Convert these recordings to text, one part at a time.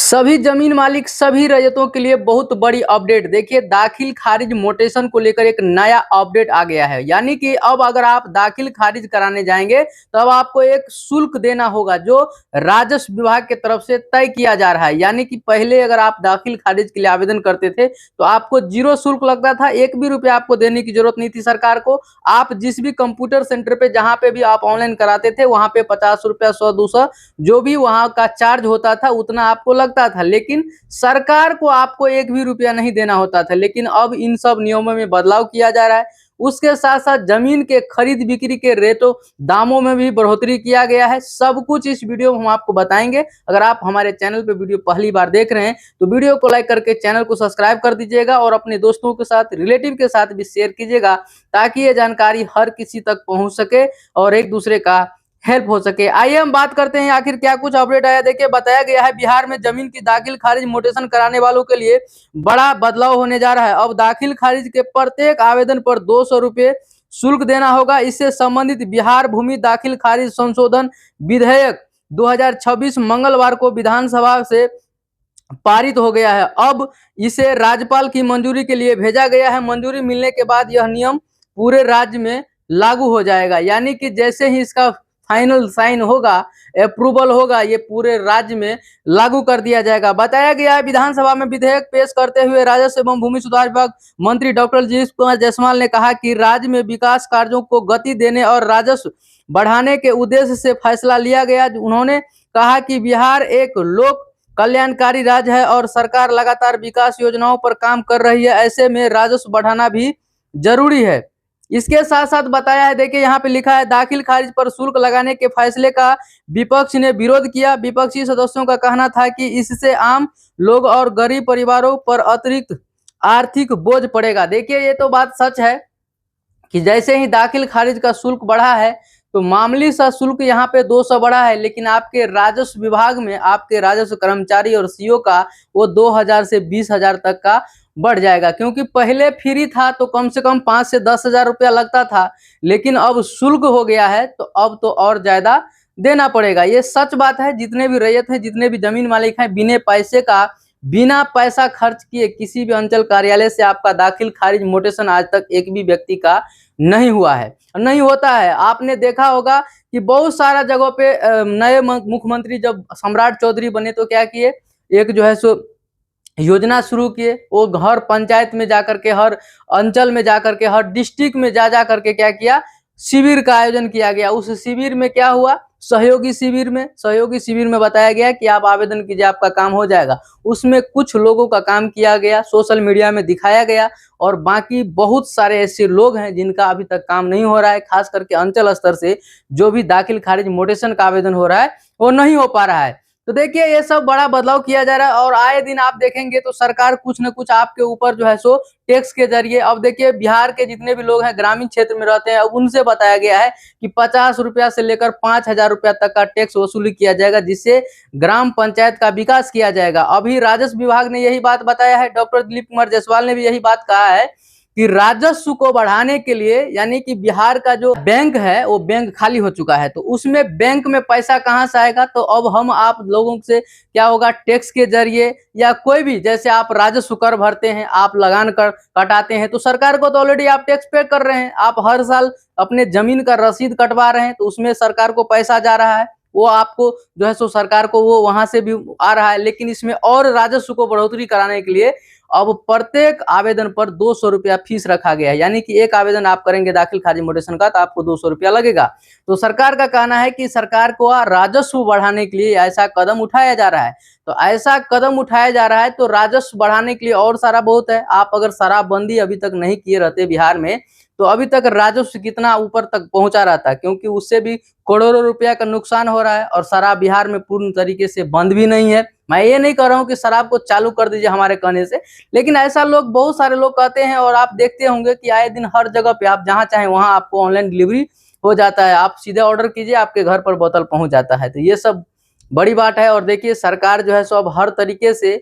सभी जमीन मालिक सभी रैयतों के लिए बहुत बड़ी अपडेट। देखिए, दाखिल खारिज मोटेशन को लेकर एक नया अपडेट आ गया है। यानी कि अब अगर आप दाखिल खारिज कराने जाएंगे तो अब आपको एक शुल्क देना होगा जो राजस्व विभाग की तरफ से तय किया जा रहा है। यानी कि पहले अगर आप दाखिल खारिज के लिए आवेदन करते थे तो आपको जीरो शुल्क लगता था, एक भी रुपया आपको देने की जरूरत नहीं थी सरकार को। आप जिस भी कंप्यूटर सेंटर पे जहां पे भी आप ऑनलाइन कराते थे वहां पे 50 रुपया 100 200 जो भी वहां का चार्ज होता था उतना आपको लगता था, लेकिन सरकार को आपको एक भी रुपया नहीं देना होता था। लेकिन अब इन सब नियमों में बदलाव किया जा रहा है। उसके साथ साथ जमीन के खरीद बिक्री के रेटों दामों में भी बढ़ोतरी किया गया है। सब कुछ इस वीडियो में हम आपको बताएंगे। अगर आप हमारे चैनल पे वीडियो पहली बार देख रहे हैं तो वीडियो को लाइक करके चैनल को सब्सक्राइब कर दीजिएगा और अपने दोस्तों के साथ, रिलेटिव के साथ भी शेयर कीजिएगा ताकि ये जानकारी हर किसी तक पहुंच सके और एक दूसरे का हेल्प हो सके। आइए हम बात करते हैं आखिर क्या कुछ अपडेट आया। देखिए, बताया गया है बिहार में जमीन की दाखिल खारिज मोटेशन कराने वालों के लिए बड़ा बदलाव होने जा रहा है। अब दाखिल खारिज के प्रत्येक आवेदन पर 200 रुपये शुल्क देना होगा। इससे संबंधित बिहार भूमि दाखिल खारिज संशोधन विधेयक 2026 मंगलवार को विधानसभा से पारित हो गया है। अब इसे राज्यपाल की मंजूरी के लिए भेजा गया है। मंजूरी मिलने के बाद यह नियम पूरे राज्य में लागू हो जाएगा। यानी कि जैसे ही इसका फाइनल साइन होगा, अप्रूवल होगा, ये पूरे राज्य में लागू कर दिया जाएगा। बताया गया है विधानसभा में विधेयक पेश करते हुए राजस्व एवं भूमि सुधार विभाग मंत्री डॉक्टर जीवेश कुमार जायसवाल ने कहा कि राज्य में विकास कार्यों को गति देने और राजस्व बढ़ाने के उद्देश्य से फैसला लिया गया। उन्होंने कहा कि बिहार एक लोक कल्याणकारी राज्य है और सरकार लगातार विकास योजनाओं पर काम कर रही है। ऐसे में राजस्व बढ़ाना भी जरूरी है। इसके साथ साथ बताया है, देखिए यहाँ पे लिखा है, दाखिल खारिज पर शुल्क लगाने के फैसले का विपक्ष ने विरोध किया। विपक्षी सदस्यों का कहना था कि इससे आम लोग और गरीब परिवारों पर अतिरिक्त आर्थिक बोझ पड़ेगा। देखिए, ये तो बात सच है कि जैसे ही दाखिल खारिज का शुल्क बढ़ा है तो मामूली सा शुल्क यहाँ पे 200 बढ़ा है, लेकिन आपके राजस्व विभाग में आपके राजस्व कर्मचारी और सीओ का वो 2000 से 20,000 तक का बढ़ जाएगा। क्योंकि पहले फ्री था तो कम से कम 5 से 10,000 रुपया लगता था, लेकिन अब शुल्क हो गया है तो अब तो और ज्यादा देना पड़ेगा। ये सच बात है। जितने भी रैयत हैं, जितने भी जमीन मालिक हैं, बिना पैसा खर्च किए किसी भी अंचल कार्यालय से आपका दाखिल खारिज मोटेशन आज तक एक भी व्यक्ति का नहीं हुआ है, नहीं होता है। आपने देखा होगा कि बहुत सारा जगहों पे नए मुख्यमंत्री जब सम्राट चौधरी बने तो क्या किए, एक जो है सो योजना शुरू किए। वो हर पंचायत में जाकर के, हर अंचल में जाकर के, हर डिस्ट्रिक्ट में जा करके क्या किया, शिविर का आयोजन किया गया। उस शिविर में क्या हुआ, सहयोगी शिविर में बताया गया कि आप आवेदन कीजिए, आपका काम हो जाएगा। उसमें कुछ लोगों का काम किया गया, सोशल मीडिया में दिखाया गया, और बाकी बहुत सारे ऐसे लोग हैं जिनका अभी तक काम नहीं हो रहा है। खास करके अंचल स्तर से जो भी दाखिल खारिज मोटेशन का आवेदन हो रहा है वो नहीं हो पा रहा है। तो देखिए, ये सब बड़ा बदलाव किया जा रहा है और आए दिन आप देखेंगे तो सरकार कुछ न कुछ आपके ऊपर जो है सो टैक्स के जरिए, अब देखिए बिहार के जितने भी लोग हैं ग्रामीण क्षेत्र में रहते हैं, अब उनसे बताया गया है कि 50 रुपया से लेकर 5,000 रुपया तक का टैक्स वसूली किया जाएगा, जिससे ग्राम पंचायत का विकास किया जाएगा। अभी राजस्व विभाग ने यही बात बताया है, डॉक्टर दिलीप कुमार जायसवाल ने भी यही बात कहा है कि राजस्व को बढ़ाने के लिए, यानी कि बिहार का जो बैंक है वो बैंक खाली हो चुका है, तो उसमें बैंक में पैसा कहां से आएगा। तो अब हम आप लोगों से क्या होगा, टैक्स के जरिए या कोई भी, जैसे आप राजस्व कर भरते हैं, आप लगान कर कटाते हैं, तो सरकार को तो ऑलरेडी आप टैक्स पे कर रहे हैं। आप हर साल अपने जमीन का रसीद कटवा रहे हैं तो उसमें सरकार को पैसा जा रहा है, वो आपको जो है सो सरकार को वो वहां से भी आ रहा है। लेकिन इसमें और राजस्व को बढ़ोतरी कराने के लिए अब प्रत्येक आवेदन पर 200 रुपया फीस रखा गया है। यानी कि एक आवेदन आप करेंगे दाखिल खारिज मोटेशन का तो आपको 200 रुपया लगेगा। तो सरकार का कहना है कि सरकार को राजस्व बढ़ाने के लिए ऐसा कदम उठाया जा रहा है। तो ऐसा कदम उठाया जा रहा है तो राजस्व बढ़ाने के लिए और सारा बहुत है। आप अगर शराबबंदी अभी तक नहीं किए रहते बिहार में तो अभी तक राजस्व कितना ऊपर तक पहुंचा रहता, क्योंकि उससे भी करोड़ों रुपया का नुकसान हो रहा है। और शराब बिहार में पूर्ण तरीके से बंद भी नहीं है। मैं ये नहीं कह रहा हूँ कि शराब को चालू कर दीजिए हमारे कहने से, लेकिन ऐसा लोग, बहुत सारे लोग कहते हैं। और आप देखते होंगे कि आए दिन हर जगह पे आप जहाँ चाहें वहां आपको ऑनलाइन डिलीवरी हो जाता है, आप सीधे ऑर्डर कीजिए, आपके घर पर बोतल पहुंच जाता है। तो ये सब बड़ी बात है। और देखिए, सरकार जो है सो अब हर तरीके से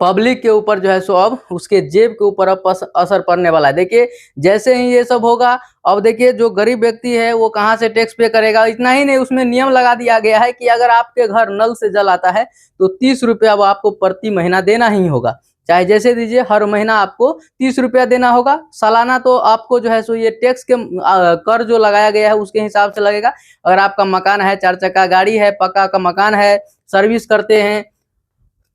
पब्लिक के ऊपर जो है सो अब उसके जेब के ऊपर अब असर पड़ने वाला है। देखिए जैसे ही ये सब होगा, अब देखिए जो गरीब व्यक्ति है वो कहाँ से टैक्स पे करेगा। इतना ही नहीं, उसमें नियम लगा दिया गया है कि अगर आपके घर नल से जल आता है तो 30 रुपया अब आपको प्रति महीना देना ही होगा। चाहे जैसे दीजिए, हर महीना आपको 30 रुपया देना होगा। सालाना तो आपको जो है सो ये टैक्स के कर जो लगाया गया है उसके हिसाब से लगेगा। अगर आपका मकान है, 4 चक्का गाड़ी है, पक्का का मकान है, सर्विस करते हैं,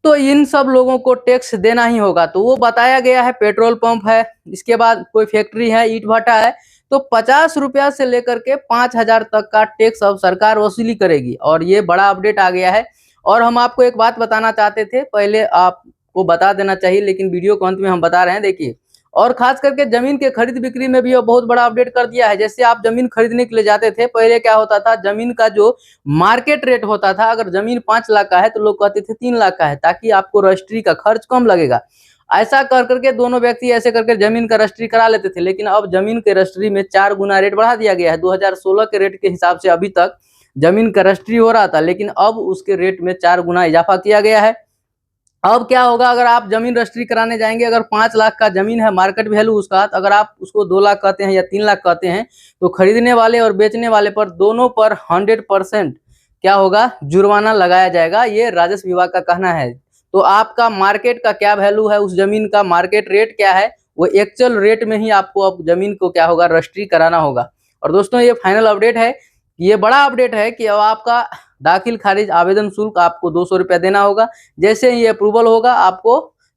तो इन सब लोगों को टैक्स देना ही होगा। तो वो बताया गया है, पेट्रोल पंप है, इसके बाद कोई फैक्ट्री है, ईट भट्टा है, तो 50 रुपया से लेकर के 5,000 तक का टैक्स अब सरकार वसूली करेगी। और ये बड़ा अपडेट आ गया है। और हम आपको एक बात बताना चाहते थे, पहले आपको बता देना चाहिए, लेकिन वीडियो के अंत में हम बता रहे हैं। देखिए, और खास करके जमीन के खरीद बिक्री में भी बहुत बड़ा अपडेट कर दिया है। जैसे आप जमीन खरीदने के लिए जाते थे, पहले क्या होता था, जमीन का जो मार्केट रेट होता था, अगर जमीन 5 लाख का है तो लोग कहते थे 3 लाख का है, ताकि आपको रजिस्ट्री का खर्च कम लगेगा। ऐसा कर करके दोनों व्यक्ति ऐसे करके जमीन का रजिस्ट्री करा लेते थे। लेकिन अब जमीन के रजिस्ट्री में 4 गुना रेट बढ़ा दिया गया है। 2016 के रेट के हिसाब से अभी तक जमीन का रजिस्ट्री हो रहा था, लेकिन अब उसके रेट में 4 गुना इजाफा किया गया है। अब क्या होगा, अगर आप जमीन रजिस्ट्री कराने जाएंगे, अगर 5 लाख का जमीन है मार्केट वैल्यू उसका, तो अगर आप उसको 2 लाख कहते हैं या 3 लाख कहते हैं, तो खरीदने वाले और बेचने वाले पर दोनों पर 100% क्या होगा, जुर्माना लगाया जाएगा। ये राजस्व विभाग का कहना है। तो आपका मार्केट का क्या वैल्यू है, उस जमीन का मार्केट रेट क्या है, वो एक्चुअल रेट में ही आपको अब जमीन को क्या होगा, रजिस्ट्री कराना होगा। और दोस्तों ये फाइनल अपडेट है, ये बड़ा अपडेट है कि अब आपका दाखिल खारिज आवेदन शुल्क आपको 200 रुपया देना होगा। जैसे ही अप्रूवल होगा आपको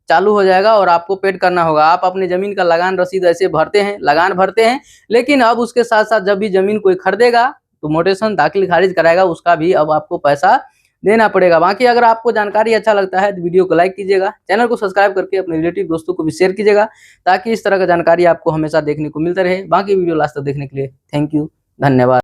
चालू हो जाएगा और आपको पेड करना होगा। आप अपनी जमीन का लगान रसीद ऐसे भरते हैं, लगान भरते हैं, लेकिन अब उसके साथ साथ जब भी जमीन कोई खरीदेगा तो मोटेशन दाखिल खारिज कराएगा, उसका भी अब आपको पैसा देना पड़ेगा। बाकी अगर आपको जानकारी अच्छा लगता है तो वीडियो को लाइक कीजिएगा, चैनल को सब्सक्राइब करके अपने रिलेटिव दोस्तों को भी शेयर कीजिएगा, ताकि इस तरह का जानकारी आपको हमेशा देखने को मिलता रहे। बाकी वीडियो लास्ट तक देखने के लिए थैंक यू, धन्यवाद।